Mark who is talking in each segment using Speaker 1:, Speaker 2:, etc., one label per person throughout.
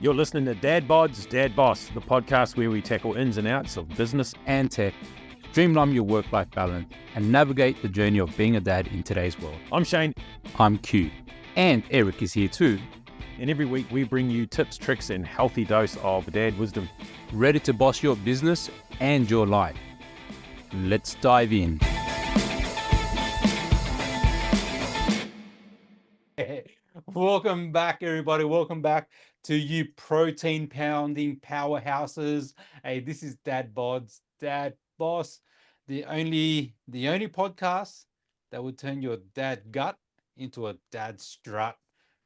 Speaker 1: You're listening to DadBods, DadBoss, the podcast where we tackle ins and outs of business
Speaker 2: and tech, streamline your work-life balance, and navigate the journey of being a dad in today's world.
Speaker 1: I'm Shane.
Speaker 2: I'm Q. And Eric is here too.
Speaker 1: And every week we bring you tips, tricks, and healthy dose of dad wisdom.
Speaker 2: Ready to boss your business and your life. Let's dive in.
Speaker 3: Welcome back, everybody. Welcome back to you protein pounding powerhouses. Hey, this is DadBods, DadBoss, the only podcast that would turn your dad gut into a dad strut,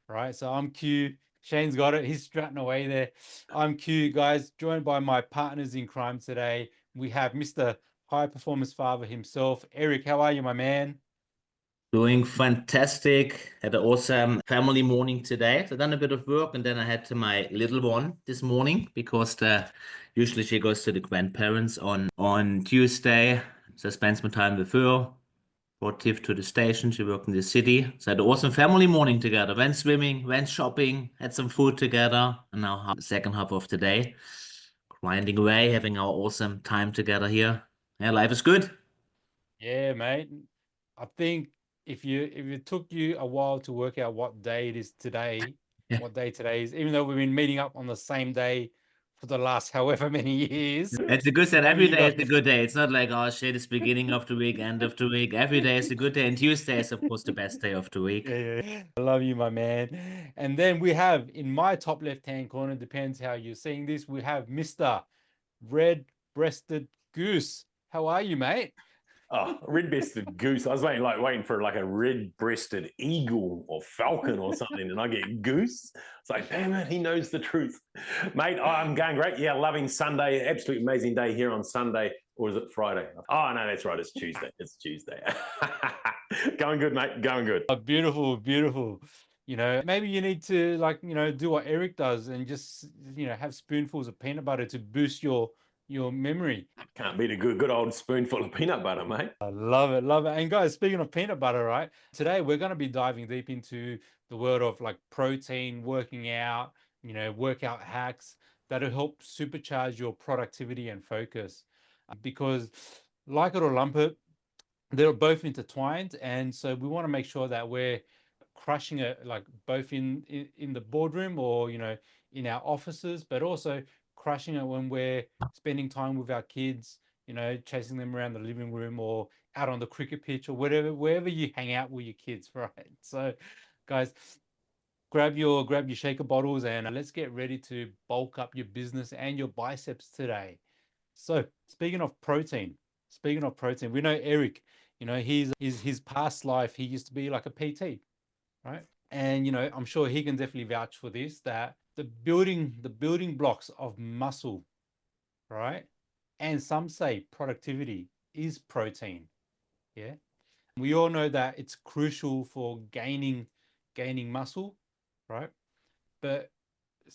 Speaker 3: right? So I'm Q. Shane's got it. He's strutting away there. I'm Q, guys, joined by my partners in crime today. We have Mr. High Performance Father himself. Eric, how are you, my man?
Speaker 4: Doing fantastic. Had an awesome family morning today. So done a bit of work, and then I had to my little one this morning because usually she goes to the grandparents on Tuesday. So I spent some time with her. Brought Tiff to the station. She worked in the city. So I had an awesome family morning together. Went swimming, went shopping, had some food together, and now the second half of the day, grinding away, having our awesome time together here. Yeah, life is good.
Speaker 3: Yeah, mate. I think if it took you a while to work out what day it is today, what day today is, even though we've been meeting up on the same day for the last however many years.
Speaker 4: It's a good set. Every day is a good day. It's not like, oh shit, it's beginning of the week, end of the week. Every day is a good day. And Tuesday is, of course, the best day of the week.
Speaker 3: Yeah. I love you, my man. And then we have in my top left-hand corner, depends how you're seeing this, we have Mr. Red-Breasted Goose. How are you, mate?
Speaker 5: Oh, red-breasted goose. I was waiting for like a red-breasted eagle or falcon or something, and I get goose. It's like, damn it, he knows the truth. Mate, I'm going great. Yeah, loving Sunday. Absolutely amazing day here on Sunday. Or is it Friday? Oh, no, that's right. It's Tuesday. It's Tuesday. Going good, mate. Going good.
Speaker 3: Oh, beautiful, beautiful. You know, maybe you need to do what Eric does and just, have spoonfuls of peanut butter to boost your memory.
Speaker 5: Can't beat a good old spoonful of peanut butter, mate.
Speaker 3: I love it, love it. And guys, speaking of peanut butter, right? Today we're going to be diving deep into the world of like protein, working out, workout hacks that'll help supercharge your productivity and focus. Because like it or lump it, they're both intertwined. And so we want to make sure that we're crushing it, like both in the boardroom or, in our offices, but also crushing it when we're spending time with our kids, chasing them around the living room or out on the cricket pitch or wherever you hang out with your kids, right? So guys, grab your shaker bottles and let's get ready to bulk up your business and your biceps today. So speaking of protein, we know Eric, his past life, he used to be like a PT, right? And, I'm sure he can definitely vouch for this, that the building blocks of muscle, right? And some say productivity is protein. Yeah. We all know that it's crucial for gaining muscle, right? But,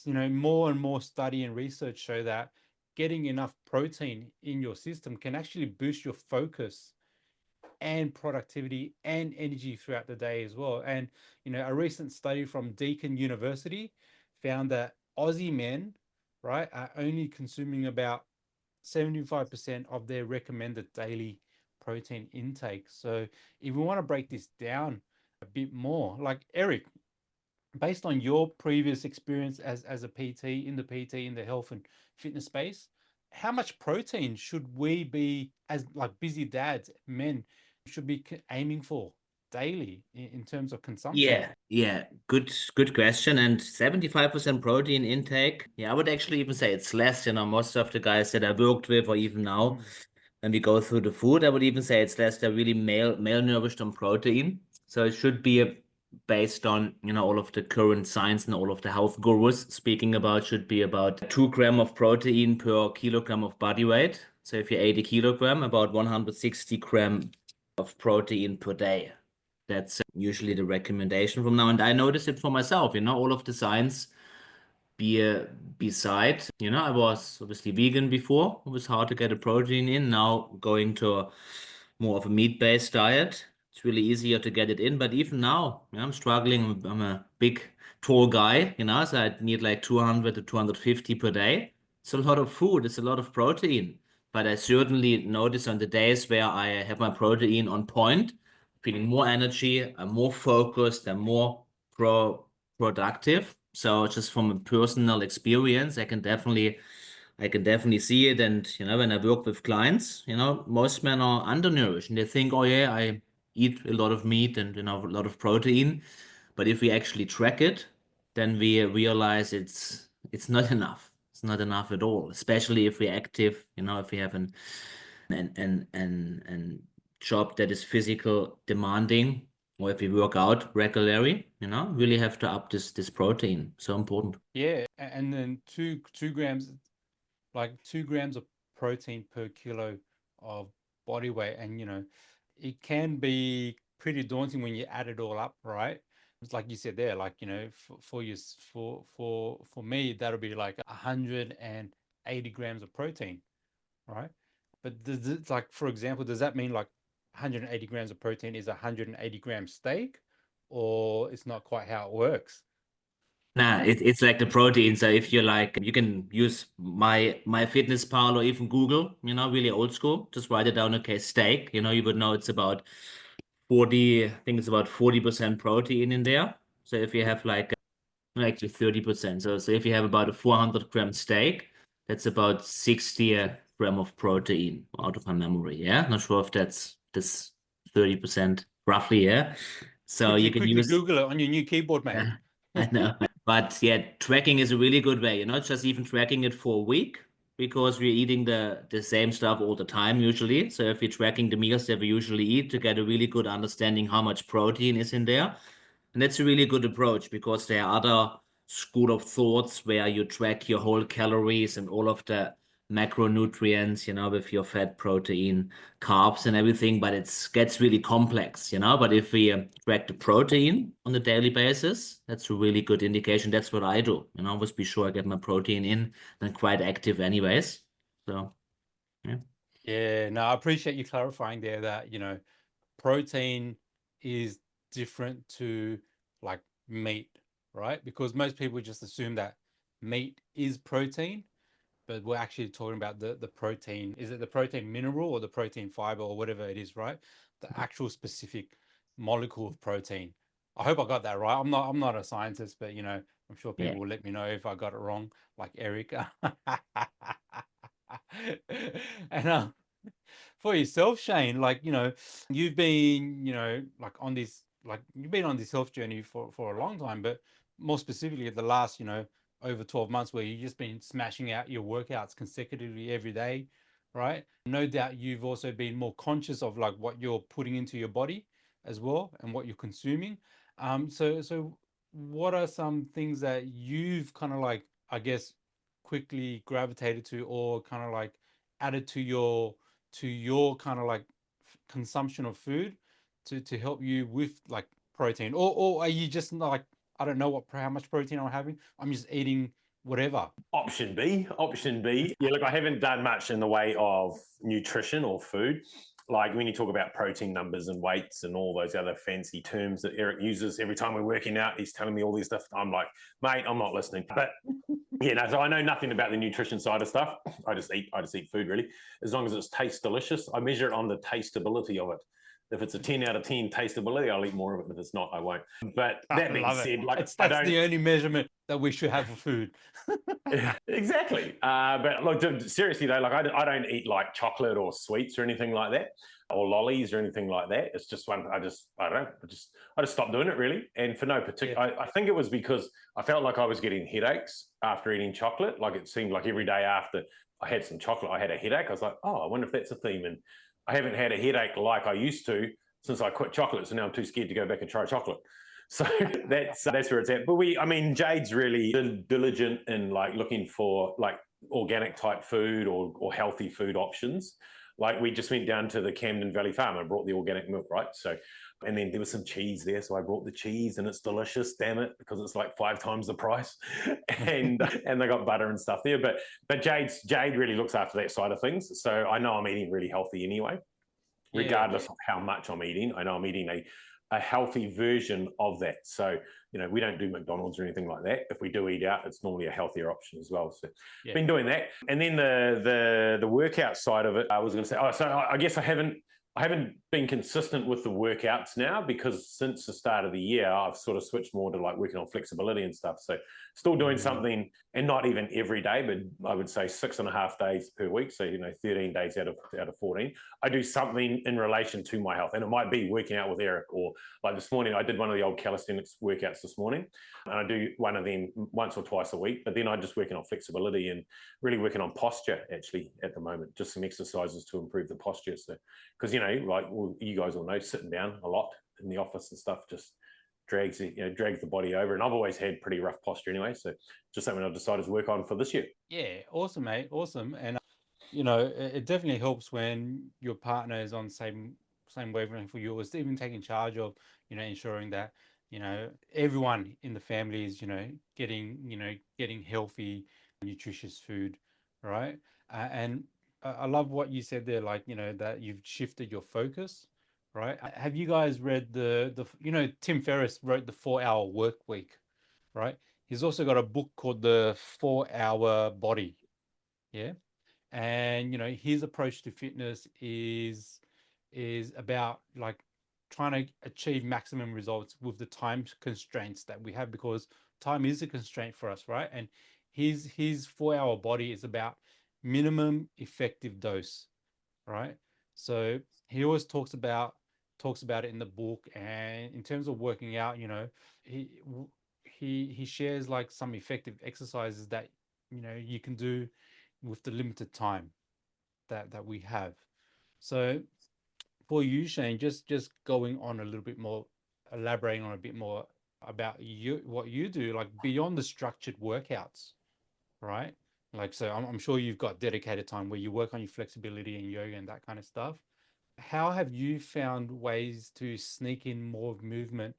Speaker 3: more and more study and research show that getting enough protein in your system can actually boost your focus and productivity and energy throughout the day as well. And, a recent study from Deakin University found that Aussie men, right, are only consuming about 75% of their recommended daily protein intake. So if we want to break this down a bit more, like Eric, based on your previous experience as a PT in the health and fitness space, how much protein should we be, as like busy dads, men, should be aiming for daily in terms of consumption?
Speaker 4: Yeah, good question. And 75% protein intake. Yeah, I would actually even say it's less. Most of the guys that I worked with, or even now, when we go through the food, I would even say it's less. They're really malnourished on protein. So it should be based on, all of the current science and all of the health gurus speaking about, should be about 2 grams of protein per kilogram of body weight. So if you're 80 kilogram, about 160 grams of protein per day. That's usually the recommendation from now. And I noticed it for myself, all of the science beside, I was obviously vegan before. It was hard to get a protein in. Now going to more of a meat-based diet It's really easier to get it in. But even now, I'm struggling. I'm a big, tall guy, so I need like 200 to 250 per day. It's a lot of food. It's a lot of protein. But I certainly notice on the days where I have my protein on point, feeling more energy, I'm more focused, I'm more productive. So just from a personal experience, I can definitely see it. And, when I work with clients, most men are undernourished and they think, oh yeah, I eat a lot of meat and, a lot of protein. But if we actually track it, then we realize it's not enough. It's not enough at all, especially if we're active, if we have an job that is physical demanding, or if we work out regularly, really have to up this protein. So important.
Speaker 3: Yeah, and then two grams, like 2 grams of protein per kilo of body weight, and it can be pretty daunting when you add it all up, right? It's like you said there, like for me that'll be like 180 grams of protein, right? But does it, like, for example, does that mean like 180 grams of protein is 180 gram steak, or it's not quite how it works?
Speaker 4: Nah, it's like the protein. So if you like, you can use my fitness pal or even Google, really old school. Just write it down. Okay, steak. You would know it's about 40. I think it's about 40% protein in there. So if you have like actually 30%. So if you have about a 400-gram steak, that's about 60 gram of protein out of my memory. Yeah, not sure if that's 30% roughly. Yeah. So you can
Speaker 3: Quickly
Speaker 4: use.
Speaker 3: Google it on your new keyboard, mate.
Speaker 4: I know. But yeah, tracking is a really good way. Just even tracking it for a week because we're eating the same stuff all the time usually. So if you're tracking the meals that we usually eat to get a really good understanding how much protein is in there. And that's a really good approach because there are other school of thoughts where you track your whole calories and all of the macronutrients, with your fat, protein, carbs and everything, but it gets really complex, But if we track the protein on a daily basis, that's a really good indication. That's what I do, always be sure I get my protein in. I'm quite active anyways. So, yeah.
Speaker 3: Yeah, no, I appreciate you clarifying there that, protein is different to like meat, right? Because most people just assume that meat is protein, but we're actually talking about the protein. Is it the protein mineral or the protein fiber or whatever it is, right? The actual specific molecule of protein. I hope I got that right. I'm not a scientist, but I'm sure
Speaker 4: Yeah.
Speaker 3: people will let me know if I got it wrong, like Eric. And for yourself, Shane, like, you've been, like on this, like you've been on this health journey for a long time, but more specifically the last, over 12 months where you've just been smashing out your workouts consecutively every day, right? No doubt you've also been more conscious of like what you're putting into your body as well and what you're consuming. So what are some things that you've kind of like, I guess, quickly gravitated to or kind of like added to your kind of like consumption of food to help you with like protein, or are you just like, I don't know how much protein I'm having, I'm just eating whatever?
Speaker 5: Option B. Yeah, look, I haven't done much in the way of nutrition or food. Like when you talk about protein numbers and weights and all those other fancy terms that Eric uses every time we're working out, he's telling me all this stuff. I'm like, mate, I'm not listening. But yeah, no, so I know nothing about the nutrition side of stuff. I just eat food really. As long as it tastes delicious, I measure it on the tasteability of it. If it's a 10 out of 10 tasteability, I'll eat more of it. If it's not, I won't. But that being said, like
Speaker 3: that's
Speaker 5: I don't.
Speaker 3: the only measurement that we should have for food.
Speaker 5: Exactly. But look, seriously though, like I don't eat like chocolate or sweets or anything like that, or lollies or anything like that. It's just one. I don't know. I just stopped doing it really, and for no particular.
Speaker 3: Yeah.
Speaker 5: I think it was because I felt like I was getting headaches after eating chocolate. Like it seemed like every day after I had some chocolate, I had a headache. I was like, oh, I wonder if that's a theme. And I haven't had a headache like I used to since I quit chocolate. So now I'm too scared to go back and try chocolate. So that's where it's at. But Jade's really diligent in like looking for like organic type food or healthy food options. Like we just went down to the Camden Valley Farm and brought the organic milk, right? So, and then there was some cheese there. So I brought the cheese and it's delicious, damn it, because it's like 5 times the price. And they got butter and stuff there. But Jade really looks after that side of things. So I know I'm eating really healthy anyway.
Speaker 3: Yeah.
Speaker 5: regardless of how much I'm eating. I know I'm eating a healthy version of that. So, we don't do McDonald's or anything like that. If we do eat out, it's normally a healthier option as well. So, been doing that. And then the workout side of it, I was going to say, I guess I haven't been consistent with the workouts now, because since the start of the year, I've sort of switched more to like working on flexibility and stuff. So still doing something, and not even every day, but I would say 6.5 days per week. So, 13 days out of 14, I do something in relation to my health. And it might be working out with Eric, or like this morning, I did one of the old calisthenics workouts this morning, and I do one of them once or twice a week, but then I'm just working on flexibility and really working on posture actually at the moment, just some exercises to improve the posture. So, because, you guys all know, sitting down a lot in the office and stuff just drags the body over. And I've always had pretty rough posture anyway. So just something I've decided to work on for this year.
Speaker 3: Yeah, awesome, mate. Awesome. And it definitely helps when your partner is on same wavelength for you, or even taking charge of, ensuring that, everyone in the family is, getting healthy, nutritious food, right? And I love what you said there, like, that you've shifted your focus, right? Have you guys read Tim Ferriss wrote the 4-Hour Work Week, right? He's also got a book called The 4-Hour Body. Yeah. And his approach to fitness is about like trying to achieve maximum results with the time constraints that we have, because time is a constraint for us, right? And his 4-Hour Body is about minimum effective dose, right? So he always talks about it in the book. And in terms of working out, he shares like some effective exercises that you can do with the limited time that we have. So for you, Shane, just going on a little bit more, elaborating on a bit more about what you do, like beyond the structured workouts, right? Like, so I'm sure you've got dedicated time where you work on your flexibility and yoga and that kind of stuff. How have you found ways to sneak in more movement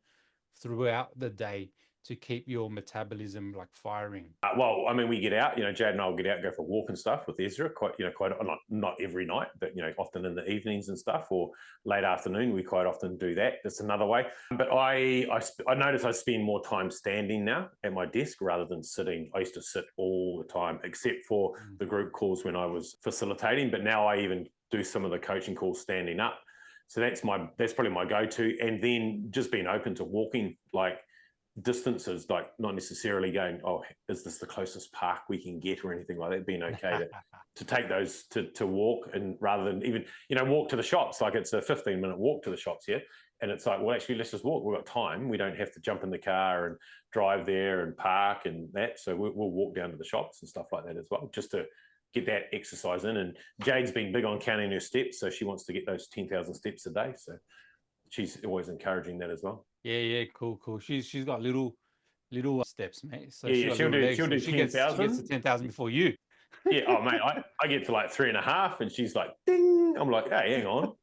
Speaker 3: throughout the day to keep your metabolism like firing?
Speaker 5: Well, I mean, we get out, Jad and I will get out and go for a walk and stuff with Ezra quite not every night, but, often in the evenings and stuff, or late afternoon, we quite often do that. That's another way. But I notice I spend more time standing now at my desk rather than sitting. I used to sit all the time, except for the group calls when I was facilitating. But now I even do some of the coaching calls standing up. So that's probably my go-to. And then just being open to walking, like, distances, like not necessarily going, oh, is this the closest park we can get or anything like that, being okay to take those to walk, and rather than even walk to the shops, like it's a 15-minute walk to the shops here, and it's like, well, actually, let's just walk, we've got time, we don't have to jump in the car and drive there and park and that, so we'll walk down to the shops and stuff like that as well, just to get that exercise in. And Jade's been big on counting her steps, so she wants to get those 10,000 steps a day, so she's always encouraging that as well.
Speaker 3: Yeah, cool. She's got little steps, mate. So
Speaker 5: she'll do 10,000.
Speaker 3: She gets to 10,000 before you.
Speaker 5: Yeah, oh mate, I get to like 3.5, and she's like, ding. I'm like, hey, hang on.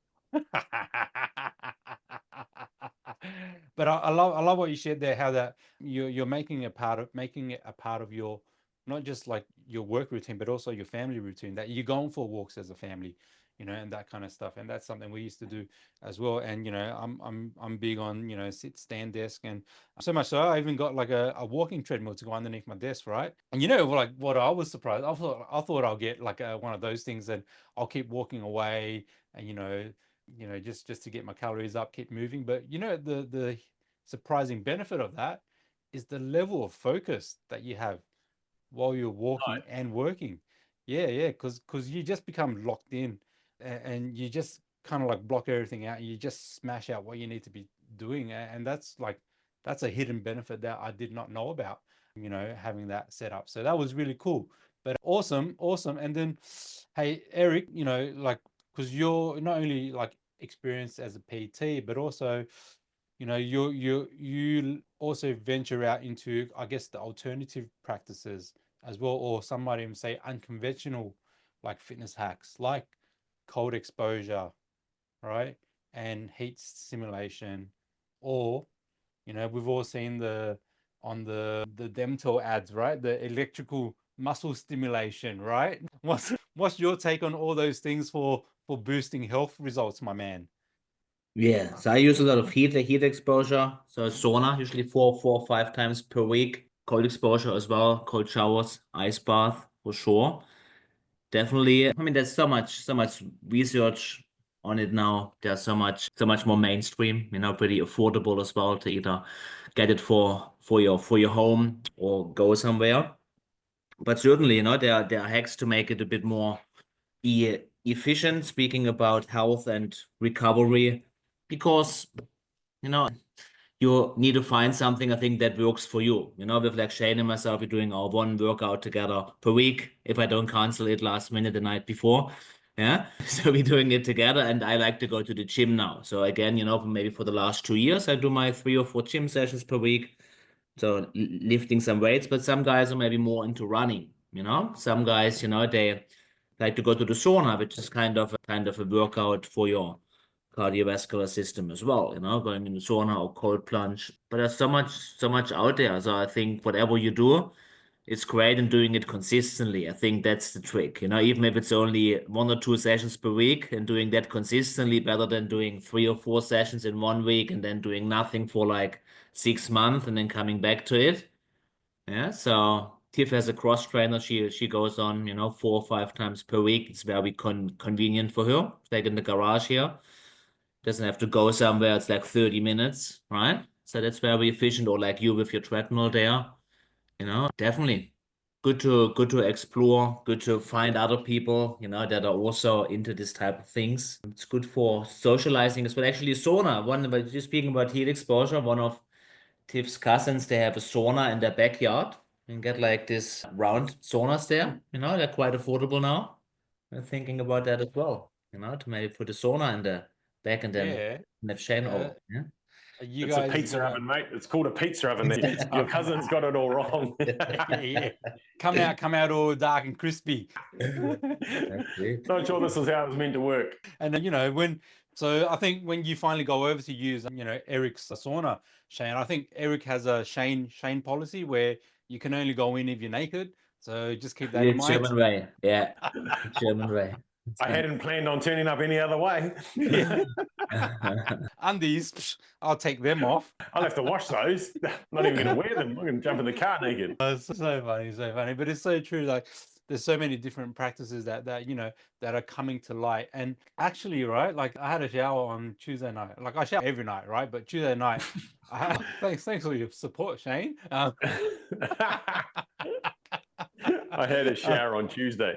Speaker 3: But I love what you shared there, how that you're making it a part of your, not just like your work routine, but also your family routine, that you're going for walks as a family, and that kind of stuff. And that's something we used to do as well. And I'm big on sit, stand, desk, and so much so I even got like a walking treadmill to go underneath my desk, right? And like what I was surprised, I thought I'll get like one of those things, and I'll keep walking away, and just to get my calories up, keep moving. But the surprising benefit of that is the level of focus that you have while you're walking and working. Yeah, because you just become locked in, and you just kind of like block everything out, and you just smash out what you need to be doing. And that's a hidden benefit that I did not know about, having that set up. So that was really cool. But awesome. And then, hey, Eric, like, because you're not only like experienced as a PT, but also you also venture out into, I guess, the alternative practices as well, or some might even say unconventional, like fitness hacks, like cold exposure, right, and heat simulation, or we've all seen on the Demtel ads, right, the electrical muscle stimulation, right? What's your take on all those things for for boosting health results, my man?
Speaker 4: Yeah, so I use a lot of heat exposure. So sauna, usually four or 5 times per week. Cold exposure as well, cold showers, ice bath for sure. Definitely. I mean, there's so much research on it now. There's so much more mainstream, pretty affordable as well to either get it for your home or go somewhere. But certainly, there are hacks to make it a bit more efficient, speaking about health and recovery, because you need to find something, I think, that works for you. With like Shane and myself, we're doing our one workout together per week. If I don't cancel it last minute the night before, yeah. So we're doing it together, and I like to go to the gym now. So again, maybe for the last 2 years, I do my 3 or 4 gym sessions per week. So lifting some weights, but some guys are maybe more into running. Some guys, they like to go to the sauna, which is kind of a workout for your cardiovascular system as well, going in the sauna or cold plunge. But there's so much out there. So I think whatever you do, it's great in doing it consistently. I think that's the trick, even if it's only 1 or 2 sessions per week, and doing that consistently better than doing 3 or 4 sessions in 1 week and then doing nothing for like 6 months and then coming back to it. Yeah. So Tiff has a cross trainer. She goes on, 4 or 5 times per week. It's very convenient for her. It's like in the garage here. Doesn't have to go somewhere. It's like 30 minutes, right? So that's very efficient. Or like you with your treadmill there, definitely good to explore, good to find other people, that are also into this type of things. It's good for socializing as well. Actually, sauna, but just speaking about heat exposure, one of Tiff's cousins, they have a sauna in their backyard. You can get like this round saunas there, they're quite affordable now. I'm thinking about that as well, to maybe put a sauna in the back and then
Speaker 3: Yeah.
Speaker 4: have Shane over. Yeah.
Speaker 3: You
Speaker 5: It's
Speaker 3: guys
Speaker 5: a pizza
Speaker 3: gonna...
Speaker 5: oven, mate. It's called a pizza oven. There. Your cousin's got it all wrong.
Speaker 3: yeah. Come out all dark and crispy.
Speaker 5: Not sure this is how it's meant to work.
Speaker 3: And so I think when you finally go over to use, Eric's sauna, Shane, I think Eric has a Shane policy where you can only go in if you're naked. So just keep that in mind.
Speaker 4: German way. Yeah. German way.
Speaker 5: I hadn't planned on turning up any other way.
Speaker 3: Yeah. Undies, I'll take them off.
Speaker 5: I'll have to wash those. I'm not even going to wear them. I'm going to jump in the car naked.
Speaker 3: It's so funny. But it's so true. Like, there's so many different practices that are coming to light. And actually, right, like I had a shower on Tuesday night. Like I shower every night, right? But Tuesday night, thanks for your support, Shane.
Speaker 5: I had a shower on Tuesday.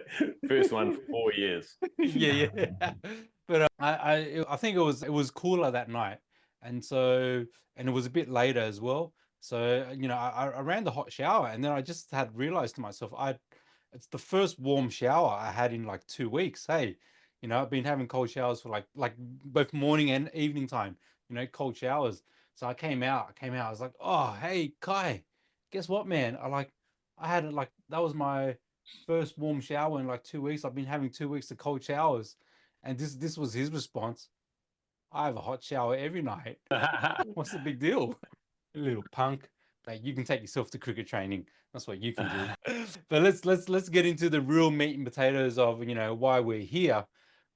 Speaker 5: First one for 4 years.
Speaker 3: yeah. But I think it was cooler that night, and it was a bit later as well. So I ran the hot shower, and then I just had realized to myself, it's the first warm shower I had in like 2 weeks. Hey, I've been having cold showers for like both morning and evening time. Cold showers. So I came out. I was like, oh, hey, Kai, guess what, man? I had it like that was my first warm shower in like 2 weeks. I've been having 2 weeks of cold showers. And this was his response. I have a hot shower every night. What's the big deal? You little punk. Like, you can take yourself to cricket training. That's what you can do. But let's get into the real meat and potatoes of why we're here,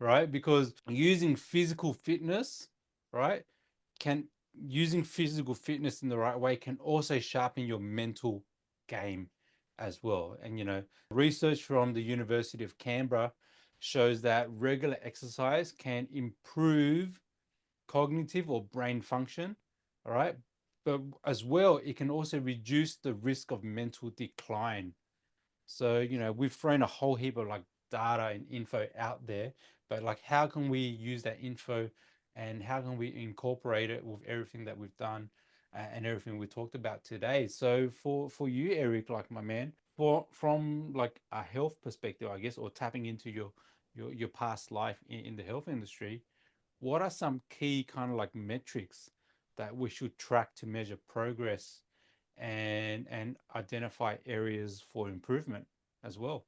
Speaker 3: right? Because using physical fitness, right, using physical fitness in the right way can also sharpen your mental game as well. And research from the University of Canberra shows that regular exercise can improve cognitive or brain function, all right? But as well, it can also reduce the risk of mental decline. So, we've thrown a whole heap of like data and info out there, but like, how can we use that info and how can we incorporate it with everything that we've done and everything we talked about today? So for you, Eric, like my man, from like a health perspective, I guess, or tapping into your past life in the health industry, what are some key kind of like metrics that we should track to measure progress and identify areas for improvement as well?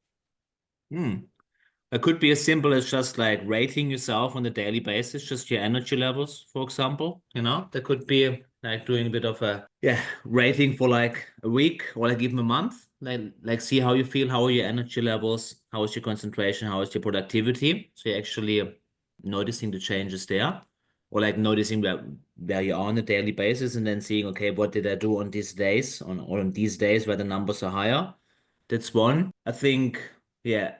Speaker 4: It could be as simple as just like rating yourself on a daily basis, just your energy levels, for example. There could be like doing a bit of a rating for like a week or like even a month. Like see how you feel, how are your energy levels, how is your concentration, how is your productivity. So you actually noticing the changes there, or like noticing where you are on a daily basis, and then seeing, okay, what did I do on these days, on these days where the numbers are higher? That's one. I think, yeah,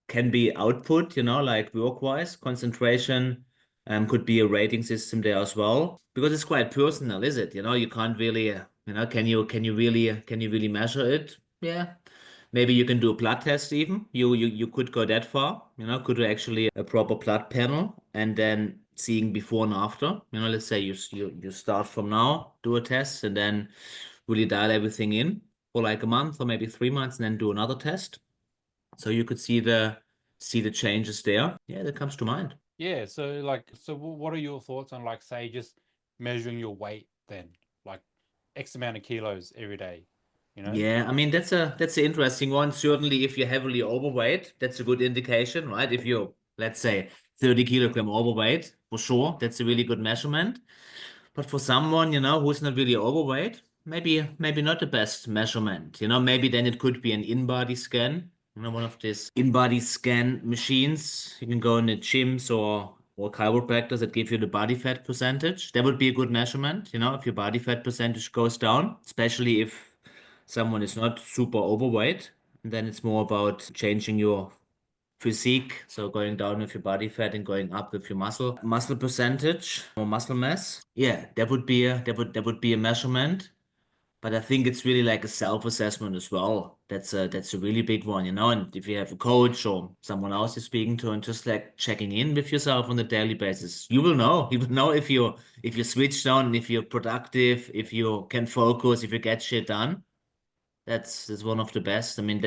Speaker 4: can be output, like work-wise, concentration, could be a rating system there as well, because it's quite personal, is it? You can't really, can you really measure it? Yeah. Maybe you can do a blood test even. You could go that far, could do actually a proper blood panel and then seeing before and after. Let's say you start from now, do a test, and then really dial everything in for like a month or maybe 3 months, and then do another test. So you could see the changes there. Yeah, that comes to mind.
Speaker 3: Yeah. So what are your thoughts on, like, say, just measuring your weight then, like X amount of kilos every day, you know?
Speaker 4: Yeah, I mean that's an interesting one. Certainly, if you're heavily overweight, that's a good indication, right? If you're, let's say, 30 kilogram overweight, for sure, that's a really good measurement. But for someone, who's not really overweight, maybe not the best measurement. Maybe then it could be an in-body scan. One of these in-body scan machines. You can go in the gyms or chiropractors that give you the body fat percentage. That would be a good measurement, if your body fat percentage goes down, especially if someone is not super overweight. And then it's more about changing your physique, so going down with your body fat and going up with your muscle percentage or muscle mass. Yeah, that would be a measurement. But I think it's really like a self-assessment as well. That's a really big one, And if you have a coach or someone else you're speaking to, and just like checking in with yourself on a daily basis, you will know. You will know if you're switched on, if you're productive, if you can focus, if you get shit done. That's one of the best. I mean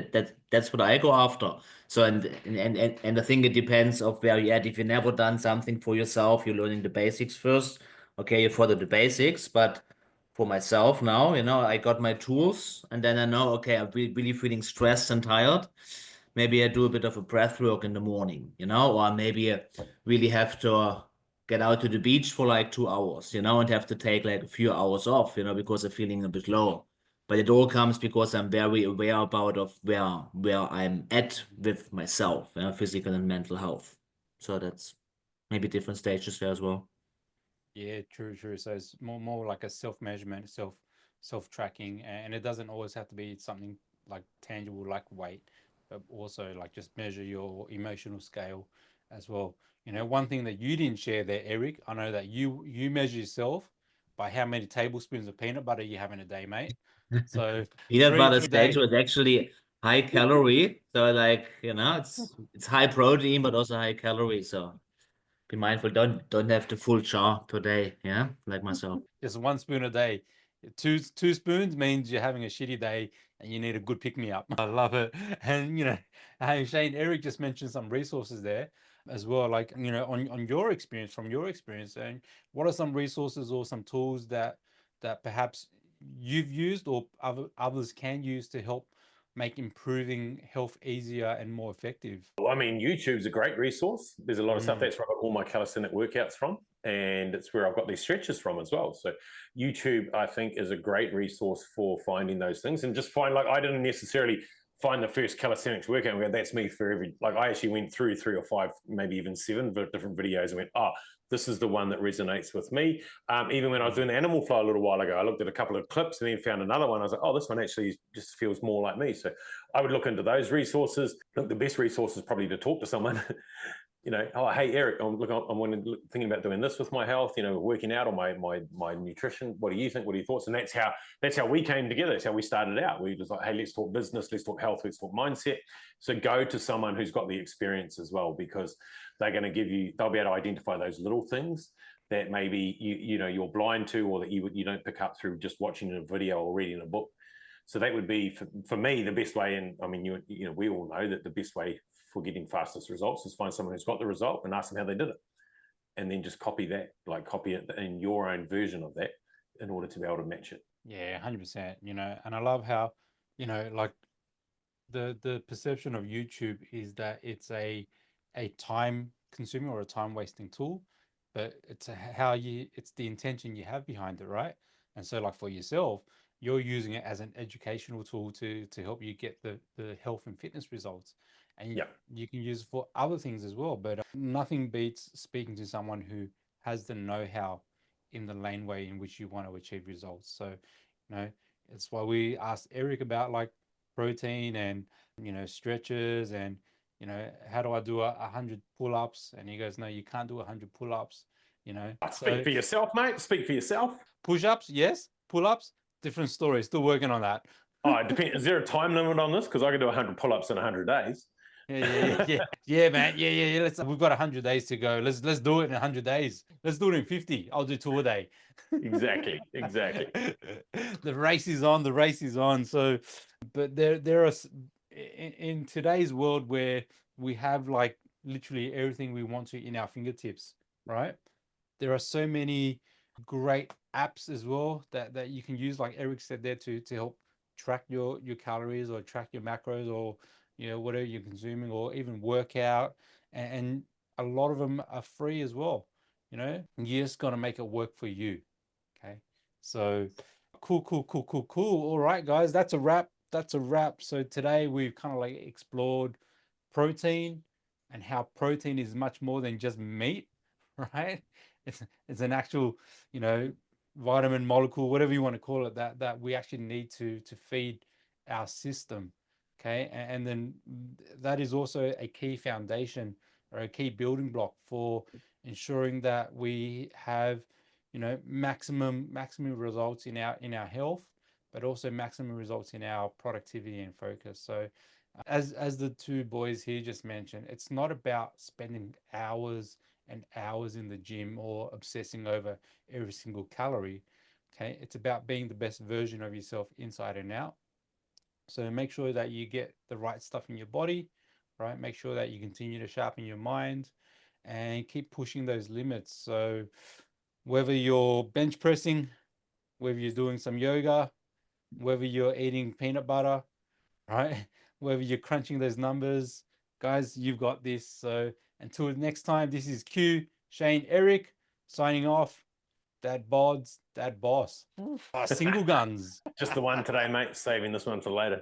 Speaker 4: that's what I go after. So and I think it depends of where you're at. If you've never done something for yourself, you're learning the basics first. Okay, you follow the basics, but for myself now, I got my tools, and then I know, okay, I'm really feeling stressed and tired. Maybe I do a bit of a breath work in the morning, or maybe I really have to get out to the beach for like 2 hours, and have to take like a few hours off, because I'm feeling a bit low. But it all comes because I'm very aware about of where I'm at with myself, physical and mental health. So that's maybe different stages there as well.
Speaker 3: Yeah, true, true. So it's more like a self-measurement, self-tracking, and it doesn't always have to be something like tangible like weight, but also like just measure your emotional scale as well. One thing that you didn't share there, Eric, I know that you measure yourself by how many tablespoons of peanut butter you have in a day, mate. So
Speaker 4: Peanut
Speaker 3: three
Speaker 4: butter
Speaker 3: a day.
Speaker 4: stage was actually high calorie. So like, it's high protein, but also high calorie. So be mindful, don't have the full jar per day, yeah, like myself.
Speaker 3: Just one spoon a day. Two spoons means you're having a shitty day and you need a good pick me up. I love it. And hey Shane, Eric just mentioned some resources there as well. Like, on your experience, from your experience, and what are some resources or some tools that perhaps you've used or others can use to help make improving health easier and more effective?
Speaker 5: Well, I mean, YouTube's a great resource. There's a lot of stuff. That's where I got all my calisthenic workouts from, and it's where I've got these stretches from as well. So YouTube, I think, is a great resource for finding those things, and just find, like, I didn't necessarily find the first calisthenics workout and go, that's me for every, like, I actually went through 3 or 5, maybe even 7 different videos and went, this is the one that resonates with me. Even when I was doing animal flow a little while ago, I looked at a couple of clips and then found another one. I was like, this one actually just feels more like me. So I would look into those resources. Look, the best resource is probably to talk to someone. Hey Eric, I'm thinking about doing this with my health. Working out or my nutrition. What do you think? What are your thoughts? And that's how we came together. That's how we started out. We just like, hey, let's talk business, let's talk health, let's talk mindset. So go to someone who's got the experience as well, because they'll be able to identify those little things that maybe you're blind to, or that you don't pick up through just watching a video or reading a book. So that would be for me the best way. And I mean, we all know that the best way for getting fastest results is find someone who's got the result and ask them how they did it, and then just copy it in your own version of that in order to be able to match it.
Speaker 3: Yeah, 100%. And I love how, like the perception of YouTube is that it's a time consuming or a time wasting tool, but it's it's the intention you have behind it, right? And so, like, for yourself, you're using it as an educational tool to help you get the health and fitness results. and
Speaker 5: Yeah.
Speaker 3: you can use it for other things as well. But nothing beats speaking to someone who has the know-how in the laneway in which you want to achieve results. So, it's why we asked Eric about like protein and, stretches and, how do I do 100 pull-ups? And he goes, no, you can't do 100 pull-ups,
Speaker 5: Speak for yourself, mate. Speak for yourself.
Speaker 3: Push-ups, yes. Pull-ups, different story. Still working on that.
Speaker 5: Oh, it depends. Is there a time limit on this? Because I can do 100 pull-ups in 100 days.
Speaker 3: Yeah, man. Yeah. We've got 100 days to go. Let's do it in 100 days. Let's do it in 50. I'll do 2 a day.
Speaker 5: Exactly.
Speaker 3: The race is on. The race is on. So, but there are in today's world where we have like literally everything we want to in our fingertips, right? There are so many great apps as well that you can use, like Eric said there, to help track your calories or track your macros or whatever you're consuming, or even work out, and a lot of them are free as well. You just got to make it work for you. Okay, so cool. All right, guys, that's a wrap. So today we've kind of like explored protein and how protein is much more than just meat, right? It's an actual vitamin molecule, whatever you want to call it, that we actually need to feed our system. Okay, and then that is also a key foundation or a key building block for ensuring that we have maximum results in our health, but also maximum results in our productivity and focus. So as the two boys here just mentioned, it's not about spending hours and hours in the gym or obsessing over every single calorie. Okay, it's about being the best version of yourself inside and out. So make sure that you get the right stuff in your body, right? Make sure that you continue to sharpen your mind and keep pushing those limits. So whether you're bench pressing, whether you're doing some yoga, whether you're eating peanut butter, right? Whether you're crunching those numbers, guys, you've got this. So until next time, this is Q, Shane, Eric signing off. DadBods, DadBoss. Single guns.
Speaker 5: Just the one today, mate. Saving this one for later.